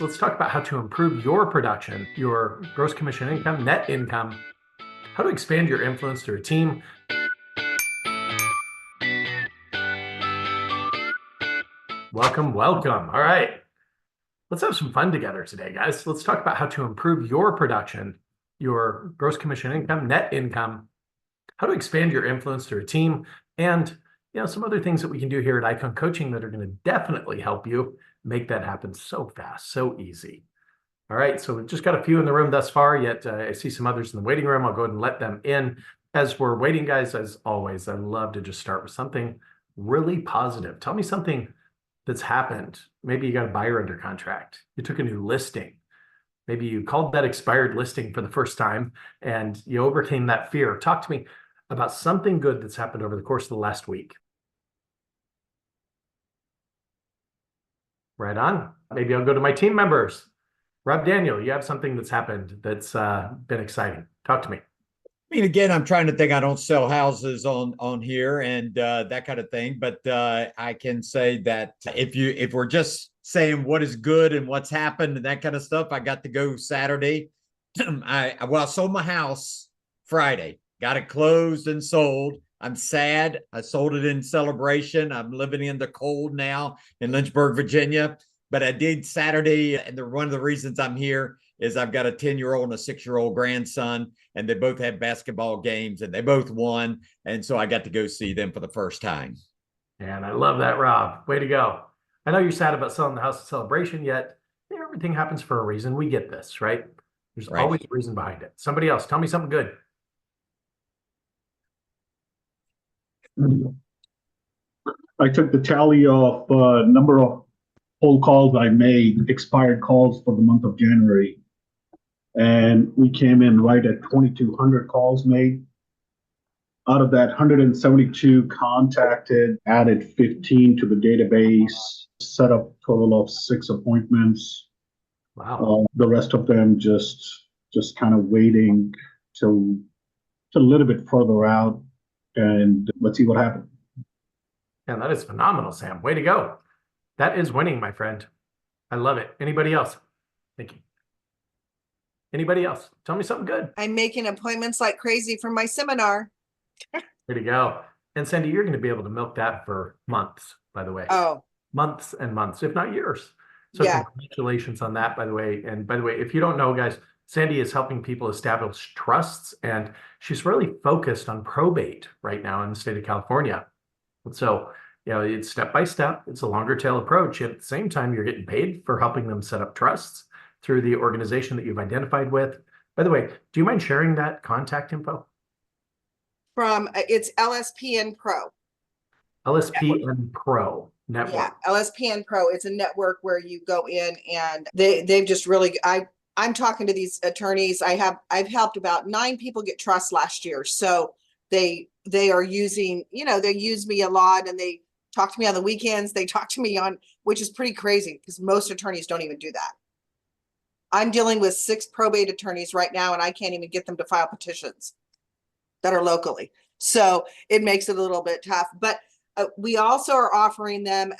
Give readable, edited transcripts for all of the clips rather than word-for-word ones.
Let's talk about how to improve your production, your gross commission income, net income, how to expand your influence through a team. Welcome, welcome. All right. Let's have some fun together today, guys. Let's talk about how to improve your production, your gross commission income, net income, how to expand your influence through a team, and some other things that we can do here at Icon Coaching that are going to definitely help you make that happen so fast, so easy. All right, so we've just got a few in the room thus far, yet I see some others in the waiting room. I'll go ahead and let them in. As we're waiting, guys, as always, I love to just start with something really positive. Tell me something that's happened. Maybe you got a buyer under contract. You took a new listing. Maybe you called that expired listing for the first time and you overcame that fear. Talk to me about something good that's happened over the course of the last week. Right on. Maybe I'll go to my team members. Rob Daniel, you have something that's happened that's been exciting. Talk to me. I mean, again, I'm trying to think. I don't sell houses on here and that kind of thing, but I can say that if we're just saying what is good and what's happened and that kind of stuff, I got to go Saturday. I sold my house Friday, got it closed and sold. I'm sad. I sold it in celebration. I'm living in the cold now in Lynchburg, Virginia. But I did Saturday, and one of the reasons I'm here is I've got a 10-year-old and a 6-year-old grandson, and they both had basketball games, and they both won. And so I got to go see them for the first time. And I love that, Rob. Way to go. I know you're sad about selling the house at celebration, yet everything happens for a reason. We get this, right? There's always a reason behind it. Somebody else, tell me something good. I took the tally of number of whole calls I made, expired calls for the month of January. And we came in right at 2,200 calls made. Out of that, 172 contacted, added 15 to the database, set up a total of 6 appointments. Wow. The rest of them just kind of waiting till a little bit further out, and let's see what happens. And that is phenomenal, Sam. Way to go. That is winning, my friend. I love it. Anybody else? Thank you. Anybody else? Tell me something good. I'm making appointments like crazy for my seminar. Way to go. And Sandy, you're going to be able to milk that for months, by the way. Oh. Months and months, if not years. So yeah. Congratulations on that, by the way. And by the way, if you don't know, guys, Sandy is helping people establish trusts, and she's really focused on probate right now in the state of California. And so, it's step by step. It's a longer tail approach. At the same time, you're getting paid for helping them set up trusts through the organization that you've identified with. By the way, do you mind sharing that contact info? It's LSPN Pro. LSPN Pro network. Yeah, LSPN Pro. It's a network where you go in and they've just really, I'm talking to these attorneys. I've helped about 9 people get trusts last year. So they are using, they use me a lot, and they talk to me on the weekends. They talk to me which is pretty crazy because most attorneys don't even do that. I'm dealing with 6 probate attorneys right now, and I can't even get them to file petitions that are locally. So it makes it a little bit tough, but we also are offering them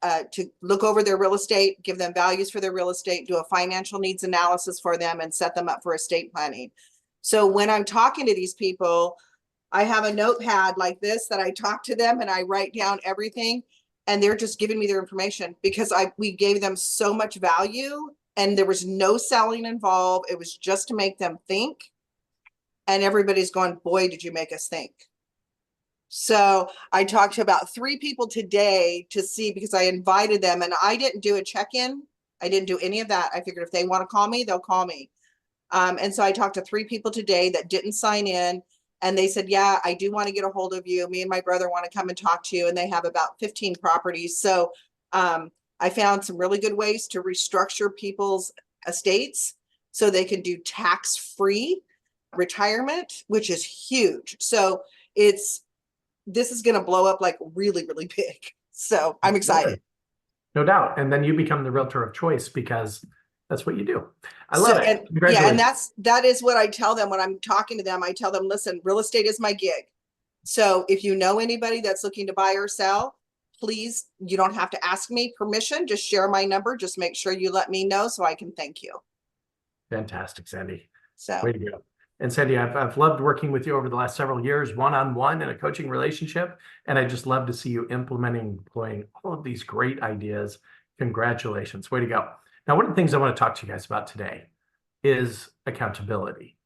to look over their real estate, give them values for their real estate, do a financial needs analysis for them, and set them up for estate planning. So when I'm talking to these people, I have a notepad like this that I talk to them and I write down everything, and they're just giving me their information because we gave them so much value, and there was no selling involved. It was just to make them think. And everybody's going, boy, did you make us think. So I talked to about 3 people today to see, because I invited them, and I didn't do a check-in. I didn't do any of that. I figured if they want to call me, they'll call me. And so I talked to 3 people today that didn't sign in. And they said, yeah, I do want to get a hold of you. Me and my brother want to come and talk to you. And they have about 15 properties. So I found some really good ways to restructure people's estates so they can do tax-free retirement, which is huge. So this is going to blow up like really, really big. So I'm excited. No doubt. And then you become the realtor of choice because that's what you do. I love it. And that is what I tell them when I'm talking to them. I tell them, listen, real estate is my gig. So if you know anybody that's looking to buy or sell, please, you don't have to ask me permission. Just share my number. Just make sure you let me know so I can thank you. Fantastic, Sandy. So Way to go. And Sandy, I've loved working with you over the last several years, one-on-one in a coaching relationship. And I just love to see you implementing, deploying all of these great ideas. Congratulations. Way to go. Now, one of the things I want to talk to you guys about today is accountability.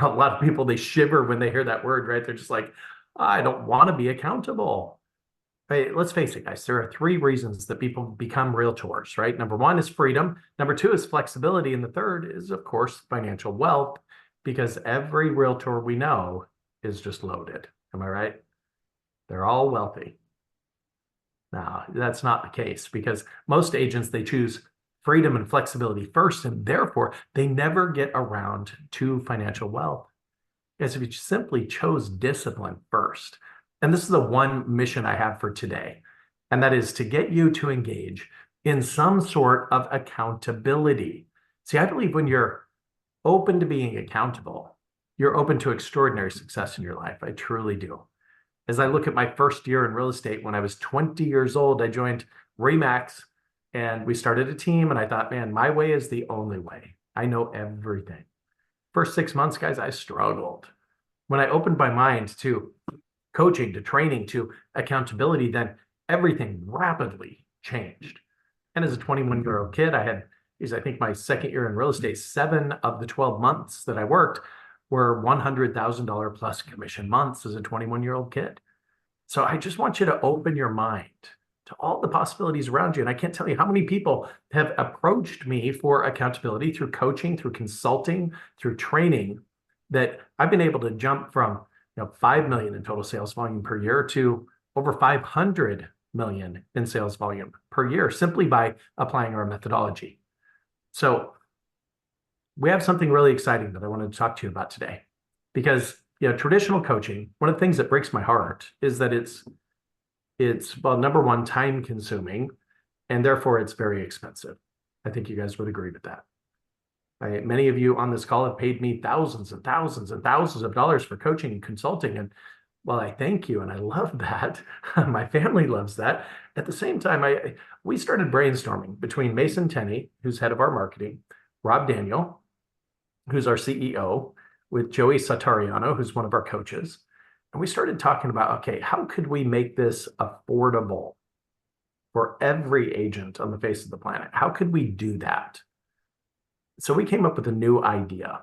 A lot of people, they shiver when they hear that word, right? They're just like, I don't want to be accountable. Right? Let's face it, guys, there are 3 reasons that people become realtors, right? Number 1 is freedom. Number 2 is flexibility. And the third is, of course, financial wealth, because every realtor we know is just loaded. Am I right? They're all wealthy. Now, that's not the case, because most agents, they choose freedom and flexibility first, and therefore they never get around to financial wealth. Because if you simply chose discipline first, and this is the one mission I have for today, and that is to get you to engage in some sort of accountability. See, I believe when you're open to being accountable, you're open to extraordinary success in your life. I truly do. As I look at my first year in real estate, when I was 20 years old, I joined Remax and we started a team, and I thought, man, my way is the only way. I know everything. First 6 months, guys, I struggled. When I opened my mind to coaching, to training, to accountability, then everything rapidly changed. And as a 21-year-old kid, I think my second year in real estate, 7 of the 12 months that I worked were $100,000 plus commission months as a 21-year-old kid. So I just want you to open your mind to all the possibilities around you. And I can't tell you how many people have approached me for accountability through coaching, through consulting, through training, that I've been able to jump from 5 million in total sales volume per year to over 500 million in sales volume per year simply by applying our methodology. So we have something really exciting that I wanted to talk to you about today, because traditional coaching, one of the things that breaks my heart is that it's well, number 1, time consuming, and therefore it's very expensive. I think you guys would agree with that. Many of you on this call have paid me thousands and thousands and thousands of dollars for coaching and consulting. And well, I thank you. And I love that. My family loves that. At the same time, we started brainstorming between Mason Tenney, who's head of our marketing, Rob Daniel, who's our CEO, with Joey Satariano, who's one of our coaches. And we started talking about, okay, how could we make this affordable for every agent on the face of the planet? How could we do that? So we came up with a new idea,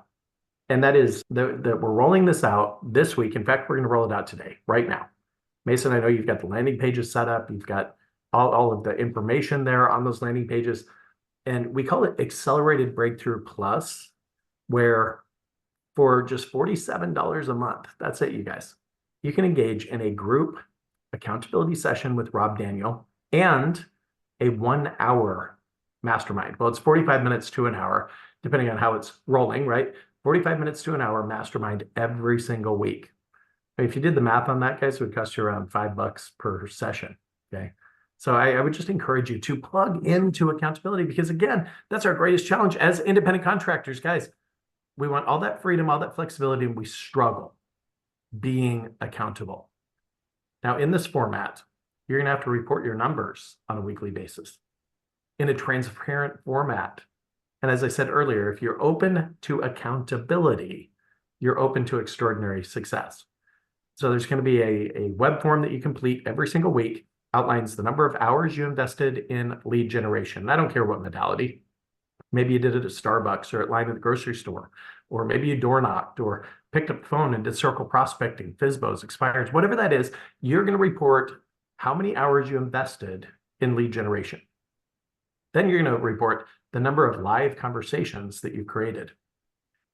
and that is that we're rolling this out this week. In fact, we're going to roll it out today, right now. Mason, I know you've got the landing pages set up. You've got all of the information there on those landing pages. And we call it Accelerated Breakthrough Plus, where for just $47 a month, that's it, you guys, you can engage in a group accountability session with Rob Daniel and a 1-hour mastermind. Well, it's 45 minutes to an hour, depending on how it's rolling, right? 45 minutes to an hour mastermind every single week. If you did the math on that, guys, it would cost you around $5 per session, okay? So I would just encourage you to plug into accountability, because again, that's our greatest challenge as independent contractors, guys. We want all that freedom, all that flexibility, and we struggle being accountable. Now, in this format, you're going to have to report your numbers on a weekly basis in a transparent format. And as I said earlier, if you're open to accountability, you're open to extraordinary success. So there's going to be a web form that you complete every single week, outlines the number of hours you invested in lead generation. I don't care what modality. Maybe you did it at Starbucks or at line at the grocery store, or maybe you door knocked or picked up the phone and did circle prospecting, FSBOs, expires, whatever that is. You're going to report how many hours you invested in lead generation. Then you're going to report the number of live conversations that you created.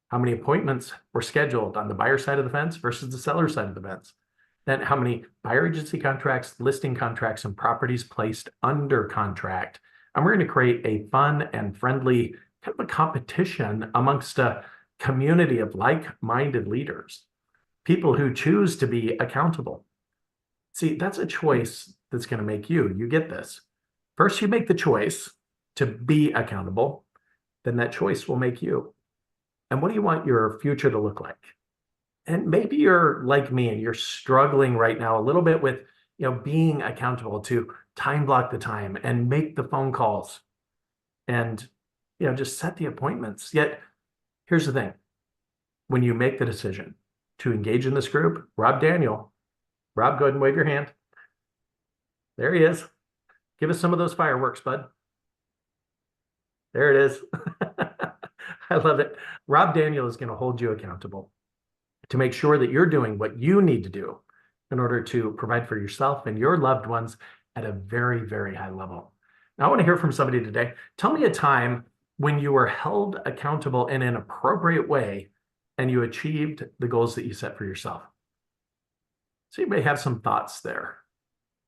How many appointments were scheduled on the buyer side of the fence versus the seller side of the fence. Then how many buyer agency contracts, listing contracts, and properties placed under contract. And we're going to create a fun and friendly kind of a competition amongst a community of like-minded leaders, people who choose to be accountable. See, that's a choice that's going to make you. You get this. First, you make the choice to be accountable, then that choice will make you. And what do you want your future to look like? And maybe you're like me and you're struggling right now a little bit with, being accountable to time block the time and make the phone calls and, just set the appointments. Yet, here's the thing. When you make the decision to engage in this group, Rob, go ahead and wave your hand. There he is. Give us some of those fireworks, bud. There it is. I love it. Rob Daniel is going to hold you accountable to make sure that you're doing what you need to do in order to provide for yourself and your loved ones at a very, very high level. Now, I want to hear from somebody today. Tell me a time when you were held accountable in an appropriate way and you achieved the goals that you set for yourself. So you may have some thoughts there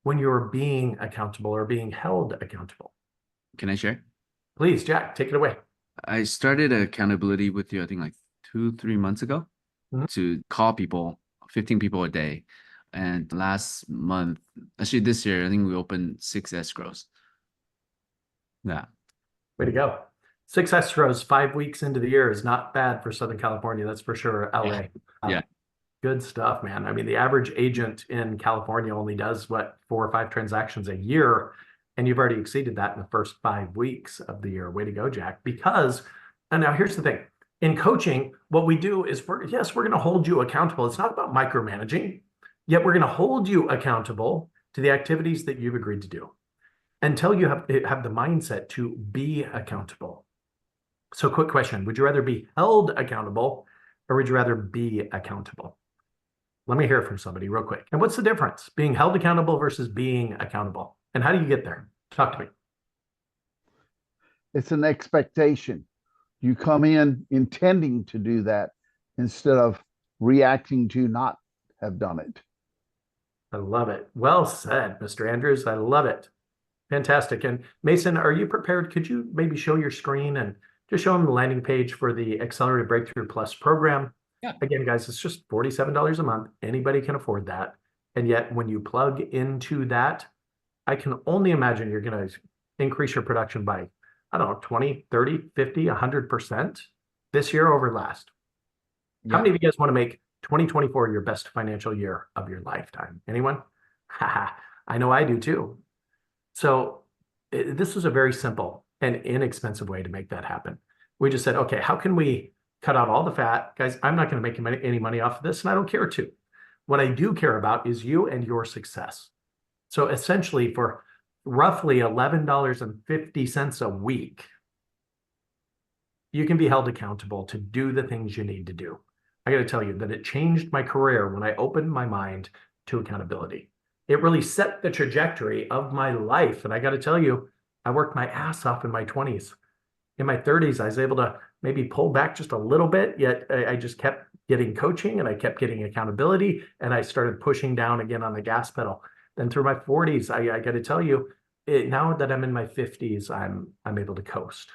when you were being accountable or being held accountable. Can I share? Please, Jack, take it away. I started accountability with you, I think like 2-3 months ago, to call people, 15 people a day. And last month, actually this year, I think we opened 6 escrows. Yeah. Way to go. 6 escrows 5 weeks into the year is not bad for Southern California. That's for sure. LA. Yeah. Good stuff, man. I mean, the average agent in California only does 4 or 5 transactions a year. And you've already exceeded that in the first 5 weeks of the year. Way to go, Jack. And now here's the thing. In coaching, what we do is we're going to hold you accountable. It's not about micromanaging, yet we're going to hold you accountable to the activities that you've agreed to do until you have the mindset to be accountable. So quick question, would you rather be held accountable or would you rather be accountable? Let me hear from somebody real quick. And what's the difference? Being held accountable versus being accountable? And how do you get there? Talk to me. It's an expectation. You come in intending to do that instead of reacting to not have done it. I love it. Well said, Mr. Andrews. I love it. Fantastic. And Mason, are you prepared? Could you maybe show your screen and just show them the landing page for the Accelerated Breakthrough Plus program? Yeah. Again, guys, it's just $47 a month. Anybody can afford that. And yet when you plug into that, I can only imagine you're going to increase your production by, I don't know, 20, 30, 50, 100% this year over last. Yeah. How many of you guys want to make 2024 your best financial year of your lifetime? Anyone? I know I do too. So this is a very simple and inexpensive way to make that happen. We just said, okay, how can we cut out all the fat? Guys, I'm not going to make any money off of this, and I don't care to. What I do care about is you and your success. So essentially, for roughly $11.50 a week, you can be held accountable to do the things you need to do. I got to tell you that it changed my career when I opened my mind to accountability. It really set the trajectory of my life. And I got to tell you, I worked my ass off in my 20s. In my 30s, I was able to maybe pull back just a little bit, yet I just kept getting coaching and I kept getting accountability and I started pushing down again on the gas pedal. Then through my 40s, I got to tell you, now that I'm in my 50s, I'm able to coast.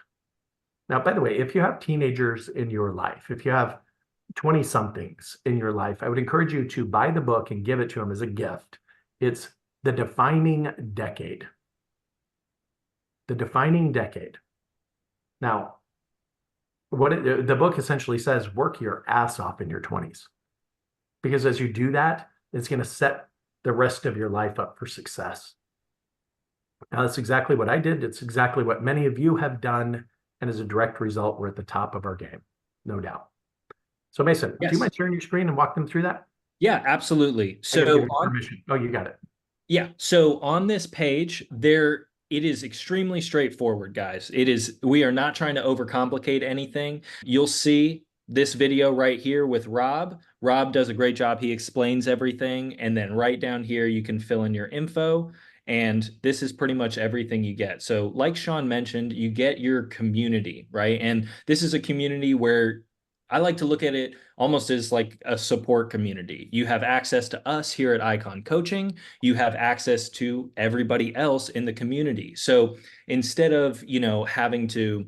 Now, by the way, if you have teenagers in your life, if you have 20-somethings in your life, I would encourage you to buy the book and give it to them as a gift. It's The Defining Decade. The Defining Decade. Now, the book essentially says, work your ass off in your 20s. Because as you do that, it's going to set the rest of your life up for success. Now, that's exactly what I did. It's exactly what many of you have done. And as a direct result, we're at the top of our game, no doubt. So Mason, Yes. do you mind sharing your screen and walk them through that? Yeah, absolutely. I gotta So give you permission. Oh, you got it. yeah, so on this page, it is extremely straightforward, guys. We are not trying to overcomplicate anything. You'll see this video right here with Rob. Rob does a great job. He explains everything. And then right down here, you can fill in your info. And this is pretty much everything you get. So like Sean mentioned, you get your community, right? And this is a community where I like to look at it almost as like a support community. You have access to us here at Icon Coaching. You have access to everybody else in the community. So instead of, having to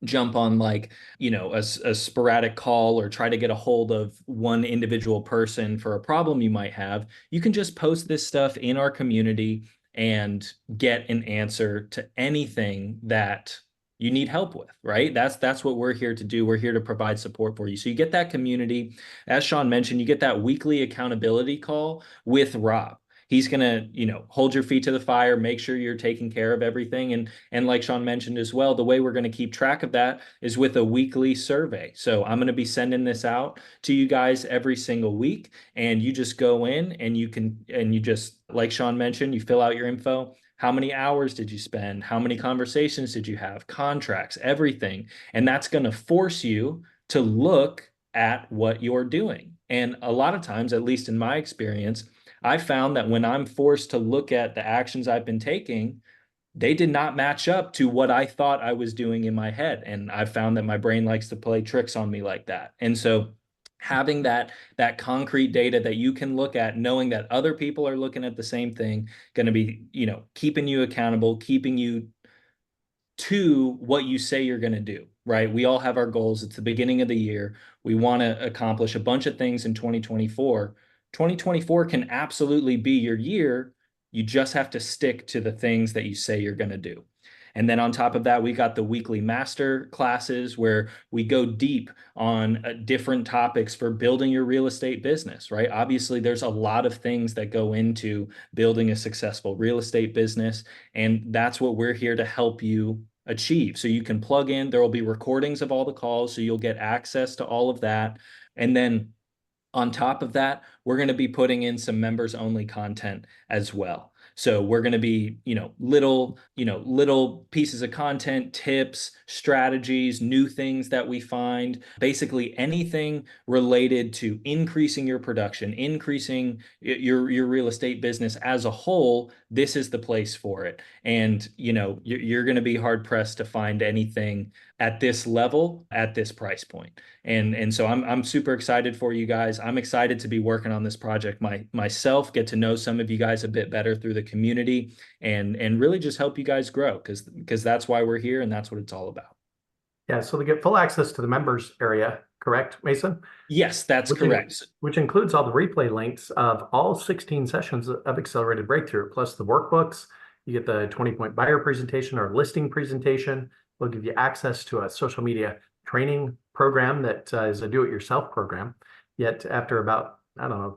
jump on a sporadic call or try to get a hold of one individual person for a problem you might have, you can just post this stuff in our community and get an answer to anything that you need help with, right? That's what we're here to do. We're here to provide support for you. So you get that community. As Sean mentioned, you get that weekly accountability call with Rob. He's going to, hold your feet to the fire, make sure you're taking care of everything. And like Sean mentioned as well, the way we're going to keep track of that is with a weekly survey. So I'm going to be sending this out to you guys every single week, and you just go in and you just, like Sean mentioned, you fill out your info. How many hours did you spend? How many conversations did you have? Contracts, everything. And that's going to force you to look at what you're doing. And a lot of times, at least in my experience, I found that when I'm forced to look at the actions I've been taking, they did not match up to what I thought I was doing in my head. And I found that my brain likes to play tricks on me like that. And so having that concrete data that you can look at, knowing that other people are looking at the same thing, going to be, keeping you accountable, keeping you to what you say you're going to do, right? We all have our goals. It's the beginning of the year. We want to accomplish a bunch of things in 2024. 2024 can absolutely be your year. You just have to stick to the things that you say you're going to do. And then on top of that, we got the weekly master classes where we go deep on different topics for building your real estate business, right? Obviously, there's a lot of things that go into building a successful real estate business. And that's what we're here to help you achieve. So you can plug in, there will be recordings of all the calls, so you'll get access to all of that. And then on top of that, we're going to be putting in some members only content as well. So we're going to be, little pieces of content, tips, strategies, new things that we find, basically anything related to increasing your production, increasing your real estate business as a whole. This is the place for it. And, you're going to be hard pressed to find anything at this level, at this price point. And so I'm super excited for you guys. I'm excited to be working on this project myself, get to know some of you guys a bit better through the community, and really just help you guys grow, because that's why we're here and that's what it's all about. Yeah, so they get full access to the members area, correct, Mason? Yes, that's correct. Which includes all the replay links of all 16 sessions of Accelerated Breakthrough, plus the workbooks. You get the 20-point buyer presentation or listing presentation. We'll give you access to a social media training program that is a do-it-yourself program. Yet after about,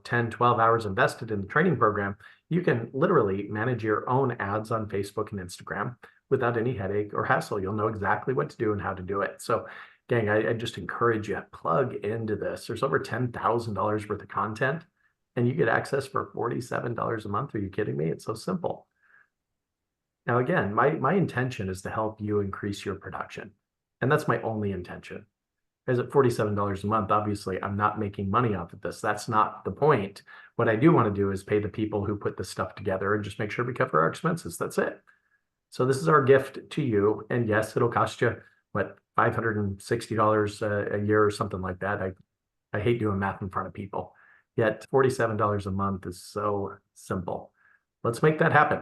10, 12 hours invested in the training program, you can literally manage your own ads on Facebook and Instagram without any headache or hassle. You'll know exactly what to do and how to do it. So gang, I just encourage you, plug into this. There's over $10,000 worth of content and you get access for $47 a month. Are you kidding me? It's so simple. Now, again, my intention is to help you increase your production. And that's my only intention. Because at $47 a month, obviously, I'm not making money off of this. That's not the point. What I do want to do is pay the people who put this stuff together and just make sure we cover our expenses. That's it. So this is our gift to you. And yes, it'll cost you, what, $560 a year or something like that. I hate doing math in front of people. Yet $47 a month is so simple. Let's make that happen.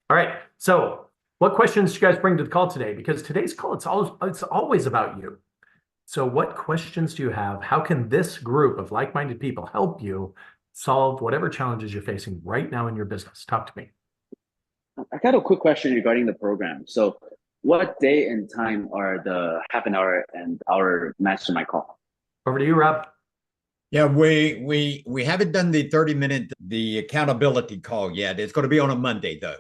All right. So what questions do you guys bring to the call today? Because today's call, it's always about you. So what questions do you have? How can this group of like-minded people help you solve whatever challenges you're facing right now in your business? Talk to me. I got a quick question regarding the program. So what day and time are the half an hour and hour mastermind call? Over to you, Rob. Yeah, we haven't done the 30-minute, the accountability call yet. It's going to be on a Monday though.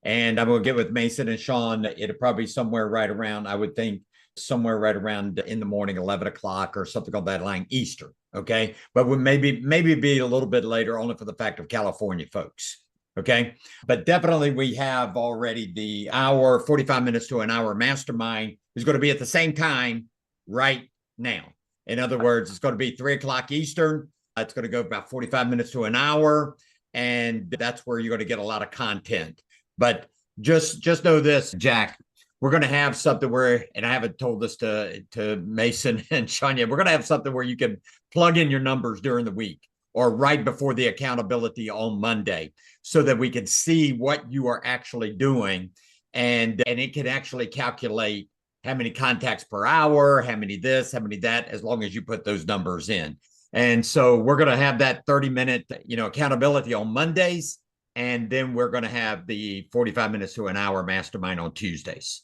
And I'm going to get with Mason and Sean. It'll probably be somewhere right around, I would think, somewhere right around in the morning, 11 o'clock or something on that line, Eastern. Okay. But we maybe be a little bit later, only for the fact of California folks. Okay. But definitely we have already the hour, 45 minutes to an hour mastermind is going to be at the same time right now. In other words, it's going to be 3 o'clock Eastern. It's going to go about 45 minutes to an hour. And that's where you're going to get a lot of content. But just know this, Jack, we're going to have something where, and I haven't told this to Mason and Sean yet, we're going to have something where you can plug in your numbers during the week or right before the accountability on Monday so that we can see what you are actually doing. And it can actually calculate how many contacts per hour, how many this, how many that, as long as you put those numbers in. And so we're going to have that 30-minute, accountability on Mondays. And then we're going to have the 45 minutes to an hour mastermind on Tuesdays.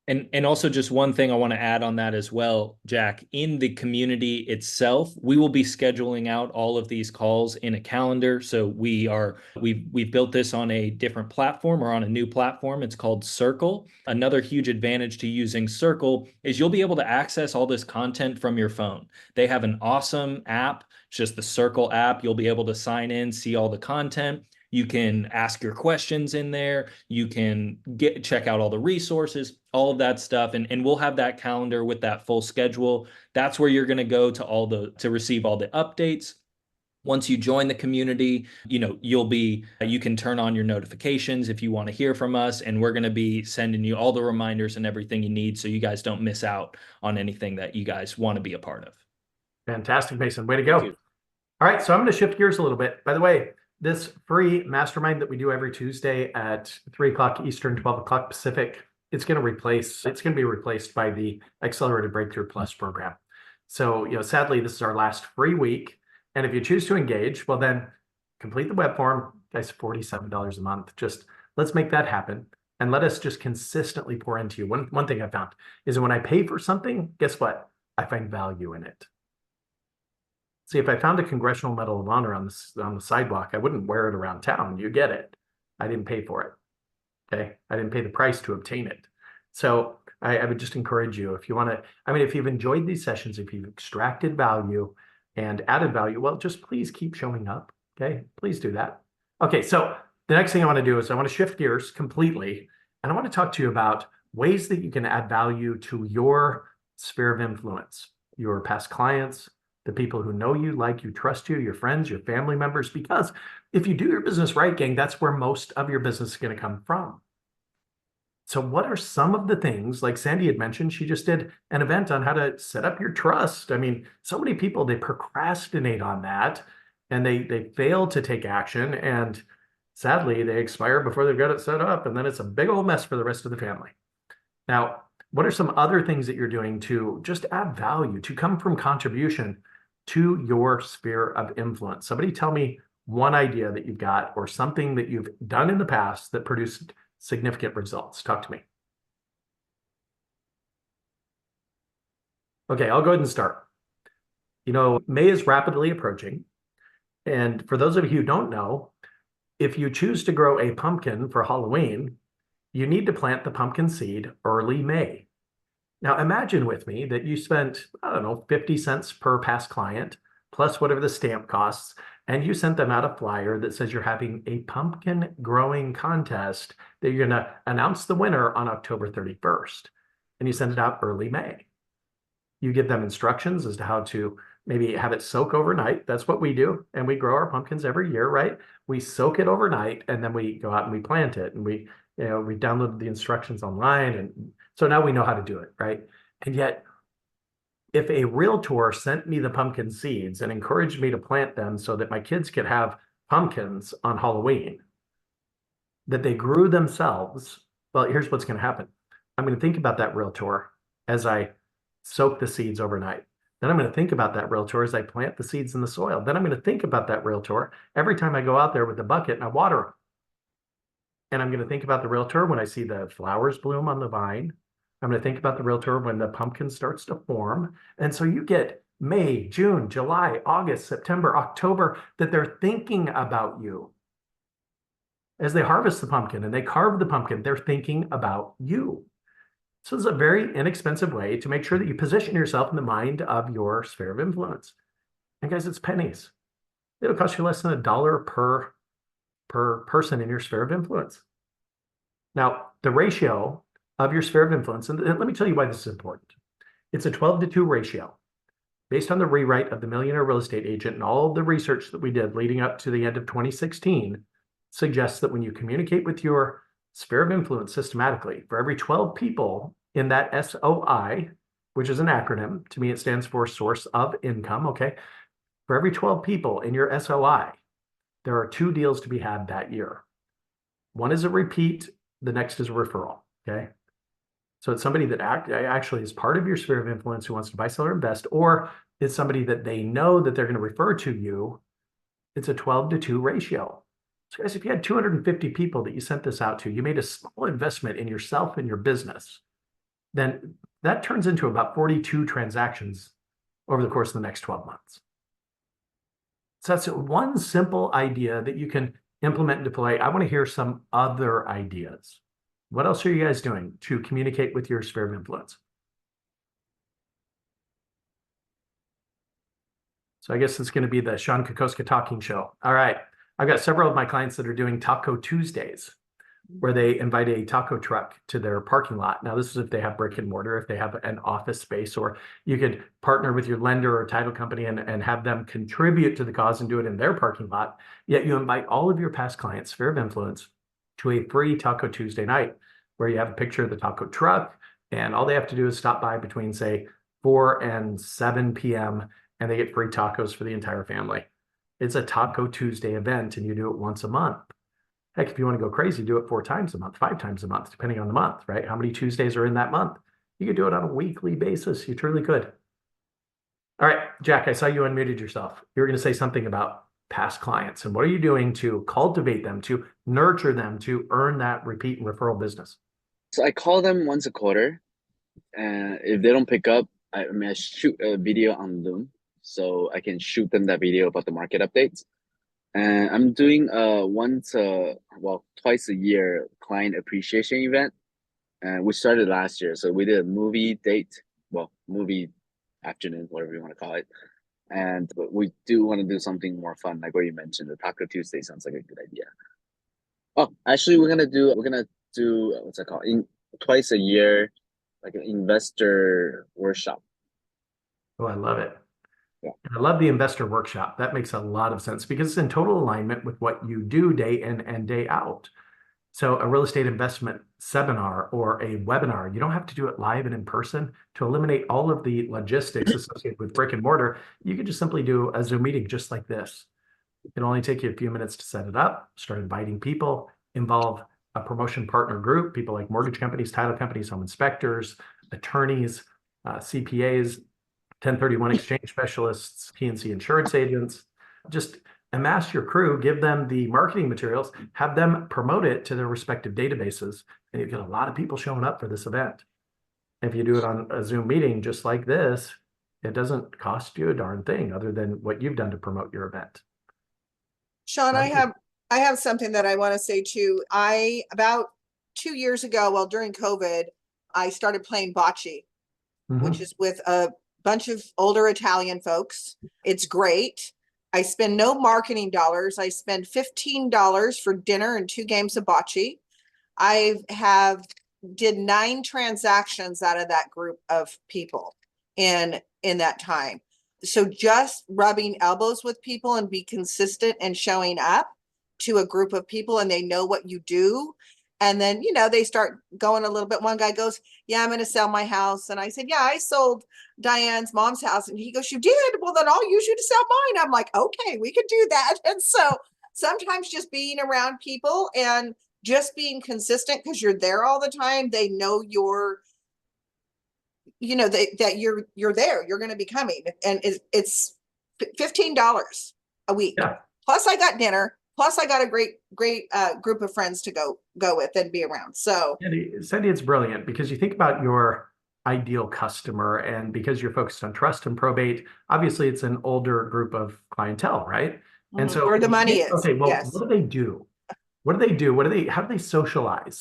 And also just one thing I want to add on that as well, Jack, in the community itself, we will be scheduling out all of these calls in a calendar. So we've built this on a different platform or on a new platform. It's called Circle. Another huge advantage to using Circle is you'll be able to access all this content from your phone. They have an awesome app. It's just the Circle app. You'll be able to sign in, see all the content. You can ask your questions in there. You can check out all the resources, all of that stuff. And we'll have that calendar with that full schedule. That's where you're going to go to receive all the updates. Once you join the community, you can turn on your notifications if you want to hear from us. And we're going to be sending you all the reminders and everything you need so you guys don't miss out on anything that you guys want to be a part of. Fantastic, Mason. Way to go. All right. So I'm going to shift gears a little bit. By the way, this free mastermind that we do every Tuesday at 3 o'clock Eastern, 12 o'clock Pacific, it's going to be replaced by the Accelerated Breakthrough Plus program. So, sadly, this is our last free week. And if you choose to engage, well, then complete the web form. Guys, $47 a month. Just let's make that happen. And let us just consistently pour into you. One thing I found is that when I pay for something, guess what? I find value in it. See, if I found a Congressional Medal of Honor on the sidewalk, I wouldn't wear it around town. You get it. I didn't pay for it. Okay. I didn't pay the price to obtain it. So I would just encourage you, if you want to, if you've enjoyed these sessions, if you've extracted value and added value, well, just please keep showing up. Okay. Please do that. Okay. So the next thing I want to do is I want to shift gears completely. And I want to talk to you about ways that you can add value to your sphere of influence, your past clients, the people who know you, like you, trust you, your friends, your family members, because if you do your business right, gang, that's where most of your business is going to come from. So what are some of the things, like Sandy had mentioned, she just did an event on how to set up your trust. So many people, they procrastinate on that and they fail to take action. And sadly, they expire before they've got it set up. And then it's a big old mess for the rest of the family. Now, what are some other things that you're doing to just add value, to come from contribution to your sphere of influence? Somebody tell me one idea that you've got or something that you've done in the past that produced significant results. Talk to me. Okay, I'll go ahead and start. May is rapidly approaching. And for those of you who don't know, if you choose to grow a pumpkin for Halloween, you need to plant the pumpkin seed early May. Now imagine with me that you spent, 50 cents per past client, plus whatever the stamp costs, and you sent them out a flyer that says you're having a pumpkin growing contest that you're going to announce the winner on October 31st. And you send it out early May. You give them instructions as to how to maybe have it soak overnight. That's what we do. And we grow our pumpkins every year, right? We soak it overnight and then we go out and we plant it. And we downloaded the instructions online. And so now we know how to do it, right? And yet, if a realtor sent me the pumpkin seeds and encouraged me to plant them so that my kids could have pumpkins on Halloween, that they grew themselves, well, here's what's going to happen. I'm going to think about that realtor as I soak the seeds overnight. Then I'm going to think about that realtor as I plant the seeds in the soil. Then I'm going to think about that realtor every time I go out there with the bucket and I water them. And I'm going to think about the realtor when I see the flowers bloom on the vine. I'm going to think about the realtor when the pumpkin starts to form. And so you get May, June, July, August, September, October, that they're thinking about you. As they harvest the pumpkin and they carve the pumpkin, they're thinking about you. So it's a very inexpensive way to make sure that you position yourself in the mind of your sphere of influence. And guys, it's pennies. It'll cost you less than $1 per person in your sphere of influence. Now, the ratio of your sphere of influence, and let me tell you why this is important. It's a 12-to-2 ratio. Based on the rewrite of the Millionaire Real Estate Agent and all of the research that we did leading up to the end of 2016 suggests that when you communicate with your sphere of influence systematically, for every 12 people in that SOI, which is an acronym, to me it stands for source of income, okay? For every 12 people in your SOI, there are 2 deals to be had that year. One is a repeat, the next is a referral, okay? So it's somebody that actually is part of your sphere of influence who wants to buy, sell, or invest, or it's somebody that they know that they're going to refer to you. It's a 12-to-2 ratio. So guys, if you had 250 people that you sent this out to, you made a small investment in yourself and your business. then that turns into about 42 transactions over the course of the next 12 months. So that's one simple idea that you can implement and deploy. I want to hear some other ideas. What else are you guys doing to communicate with your sphere of influence? So I guess it's going to be the Sean Kokoska talking show. All right. I've got several of my clients that are doing Taco Tuesdays, where they invite a taco truck to their parking lot. Now, this is if they have brick and mortar, if they have an office space, or you could partner with your lender or title company and have them contribute to the cause and do it in their parking lot. Yet you invite all of your past clients, sphere of influence, to a free Taco Tuesday night, where you have a picture of the taco truck, and all they have to do is stop by between, say, 4 and 7 p.m., and they get free tacos for the entire family. It's a Taco Tuesday event, and you do it once a month. Heck, if you want to go crazy, do it 4 times a month, 5 times a month, depending on the month, right? How many Tuesdays are in that month? You could do it on a weekly basis. You truly could. All right, Jack, I saw you unmuted yourself. You were going to say something about past clients, and what are you doing to cultivate them, to nurture them, to earn that repeat and referral business? So I call them once a quarter, and if they don't pick up, I shoot a video on Zoom, so I can shoot them that video about the market updates. And I'm doing twice a year client appreciation event, and we started last year. So we did a movie afternoon, whatever you want to call it. And we do want to do something more fun, like what you mentioned. The Taco Tuesday sounds like a good idea. Oh, actually, we're gonna do what's that called? Twice a year, like an investor workshop. Oh, I love it. Yeah. And I love the investor workshop. That makes a lot of sense because it's in total alignment with what you do day in and day out. So a real estate investment seminar or a webinar, you don't have to do it live and in person. To eliminate all of the logistics associated with brick and mortar, you can just simply do a Zoom meeting just like this. It can only take you a few minutes to set it up, start inviting people, involve a promotion partner group, people like mortgage companies, title companies, home inspectors, attorneys, CPAs, 1031 exchange specialists, PNC insurance agents. Just amass your crew, give them the marketing materials, have them promote it to their respective databases, and you get a lot of people showing up for this event. If you do it on a Zoom meeting just like this, it doesn't cost you a darn thing other than what you've done to promote your event. Sean, I have something that I want to say too. About 2 years ago, well, during COVID, I started playing bocce, which is with a bunch of older Italian folks. It's great. I spend no marketing dollars. I spend $15 for dinner and 2 games of bocce. I did 9 transactions out of that group of people in that time. So just rubbing elbows with people and be consistent and showing up to a group of people, and they know what you do. And then, they start going a little bit. One guy goes, yeah, I'm going to sell my house. And I said, yeah, I sold Diane's mom's house. And he goes, you did? Well, then I'll use you to sell mine. I'm like, okay, we could do that. And so sometimes just being around people and just being consistent, because you're there all the time, they know that you're there, you're going to be coming. And it's $15 a week. Yeah. Plus I got dinner. Plus I got a great group of friends to go with and be around. So Sandy, it's brilliant because you think about your ideal customer, and because you're focused on trust and probate, obviously it's an older group of clientele, right? And so where the money is. Okay, well, yes. What do they do? How do they socialize?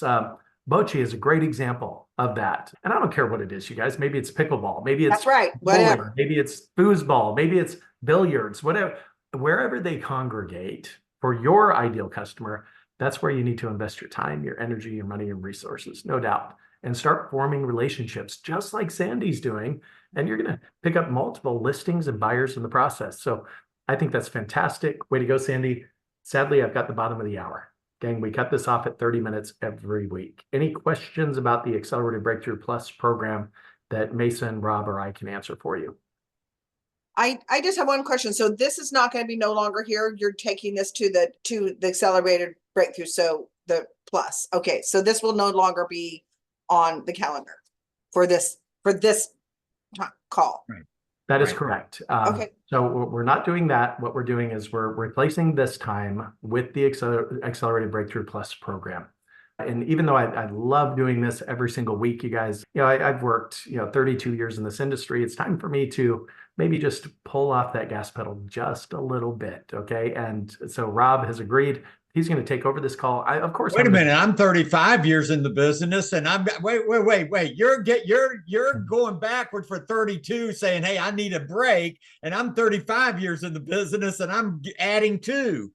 Bocce is a great example of that. And I don't care what it is, you guys. Maybe it's pickleball. Maybe it's that's right. Whatever. bowling, maybe it's foosball. Maybe it's billiards. Whatever. Wherever they congregate for your ideal customer, that's where you need to invest your time, your energy, your money, and resources, no doubt, and start forming relationships just like Sandy's doing. And you're going to pick up multiple listings and buyers in the process. So I think that's fantastic. Way to go, Sandy. Sadly, I've got the bottom of the hour. Gang, we cut this off at 30 minutes every week. Any questions about the Accelerated Breakthrough Plus program that Mason, Rob, or I can answer for you? I just have one question. So this is not going to be no longer here. You're taking this to the Accelerated Breakthrough. So the Plus. Okay. So this will no longer be on the calendar for this call. Right. That is correct. Okay. So we're not doing that. What we're doing is we're replacing this time with the Accelerated Breakthrough Plus program. And even though I love doing this every single week, you guys, I've worked, 32 years in this industry. It's time for me to maybe just pull off that gas pedal just a little bit. Okay. And so Rob has agreed. He's going to take over this call. Of course. Wait a minute. I'm 35 years in the business, and wait. You're going backward for 32, saying, "Hey, I need a break," and I'm 35 years in the business, and I'm adding 2.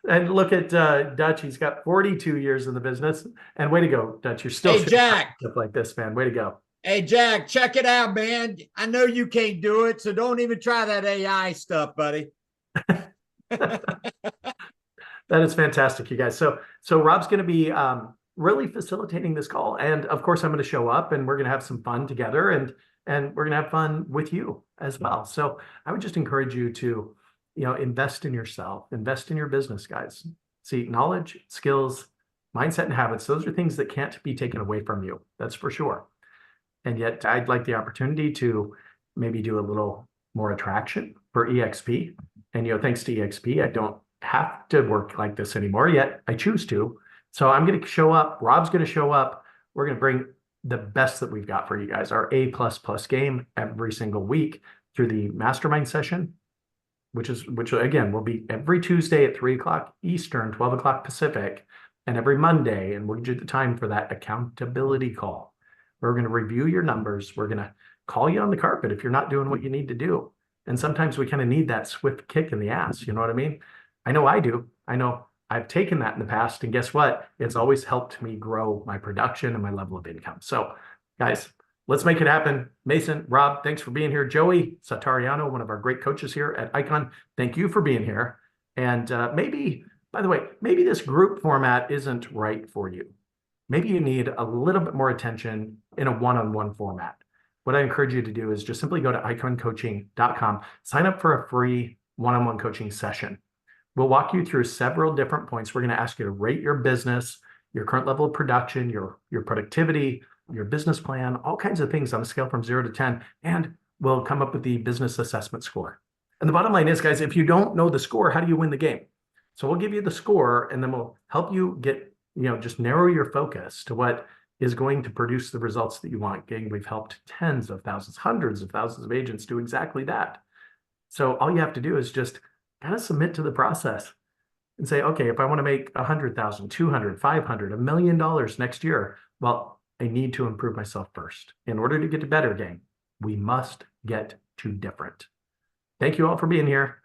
And look at Dutch. He's got 42 years in the business. And way to go, Dutch. You're still Hey, Jack. stuff like this, man. Way to go. Hey, Jack, check it out, man. I know you can't do it, so don't even try that AI stuff, buddy. That is fantastic, you guys. So Rob's going to be really facilitating this call, and of course, I'm going to show up, and we're going to have some fun together, and we're going to have fun with you as well. So I would just encourage you to, invest in yourself, invest in your business, guys. See, knowledge, skills, mindset, and habits; those are things that can't be taken away from you. That's for sure. And yet, I'd like the opportunity to maybe do a little more attraction for EXP. And thanks to EXP, I don't have to work like this anymore, yet I choose to. So I'm going to show up. Rob's going to show up. We're going to bring the best that we've got for you guys, our A++ game every single week through the mastermind session, which again will be every Tuesday at 3:00 Eastern, 12:00 Pacific, and every Monday. And we'll give you the time for that accountability call. We're going to review your numbers. We're going to call you on the carpet if you're not doing what you need to do. And sometimes we kind of need that swift kick in the ass. You know what I mean? I know I do. I know I've taken that in the past. And guess what? It's always helped me grow my production and my level of income. So guys, let's make it happen. Mason, Rob, thanks for being here. Joey Satariano, one of our great coaches here at Icon, thank you for being here. And maybe, by the way, maybe this group format isn't right for you. Maybe you need a little bit more attention in a one-on-one format. What I encourage you to do is just simply go to iconcoaching.com, sign up for a free one-on-one coaching session. We'll walk you through several different points. We're going to ask you to rate your business, your current level of production, your productivity, your business plan, all kinds of things on a scale from 0 to 10, and we'll come up with the business assessment score. And the bottom line is, guys, if you don't know the score, how do you win the game? So we'll give you the score, and then we'll help you get, just narrow your focus to what is going to produce the results that you want. Gang, we've helped tens of thousands, hundreds of thousands of agents do exactly that. So all you have to do is just kind of submit to the process and say, okay, if I want to make 100,000, 200, 500, $1 million next year, well, I need to improve myself first. In order to get to better, gang, we must get to different. Thank you all for being here.